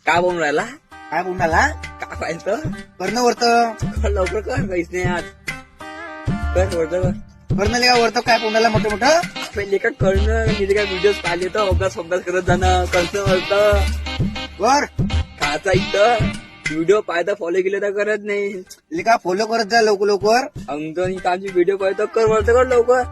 का बोलून राहिला काय कोणाला का पाहिजे करणं वरत लवकर कर काहीच नाही आज कर वरतं करणं का वरत काय कोणाला मोठं मोठं पहिले का करणं तिथे काय व्हिडिओ पाहिले तर अभ्यास करत जाणं करणं वरतं वर खायचा इथं व्हिडिओ पाहता फॉलो केले तर करत नाही का फॉलो करत जा लवकर लवकर अंगणी आमची व्हिडिओ पाहतो कर वरतं कर लवकर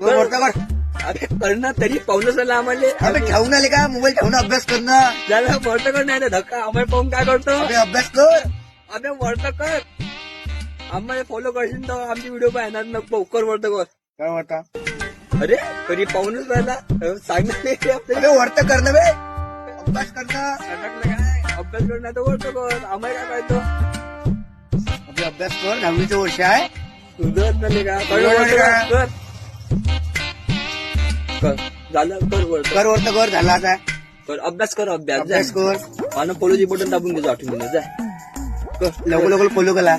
वरत कर अरे करणं तरी पाहूनच झालं आम्हाला अबे ठेवून आले का मोबाईल ठेवून अभ्यास करणं झालं वरतं कर नाही तर धक्का आम्हाला पाहून काय करतो अबे अभ्यास कर अरे वरतं कर आम्हाला फॉलो करशील तर आमची व्हिडिओ पाहणार नको कर वरतं कर काय वरता अरे तरी पाहूनच राहिला सांगणार नाही आपल्याला अबे वरत करणं बे अभ्यास करणं अटकलं काय अभ्यास करणार तर वरतं कर आम्हाला काय पाहतो अबे अभ्यास कर 10वीचं वर्ष आहे तुझं झाले का कर झालं कर वरतं कर वरत कर झाला आता कर अभ्यास कर अभ्यास अभ्यास कर आणि फॉलोची बटन दाबून घ्यायचं आठवून जा कर लवकर लवकर फॉलो केला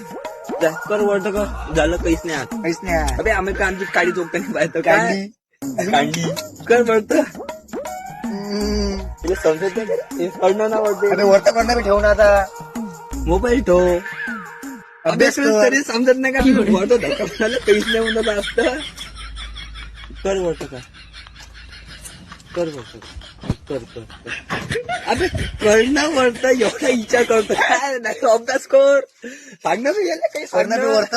जा कर वरतं कर झालं काहीच नाही आज काहीच नाही आहे. अबे आम्ही काय आमची काळी चोखताना पाहतो काय काढली. कांडी कर वरतं हम्म. तुला समजत नाही का? हे करणं ना वरते अबे वरत करणं बी ठेवून आता मोबाईल ठेव अभ्यास अभ्यास कर. तरी समजत नाही का मी वरतो धक्का म्हणाला काहीच नाही म्हणत असतं कर वरतं कर वरतं कर अबे करणं वरतं एवढा विचार करतो काय नाही अभ्यास कर सांग ना मी याला काही करणं बी सांगणार वरत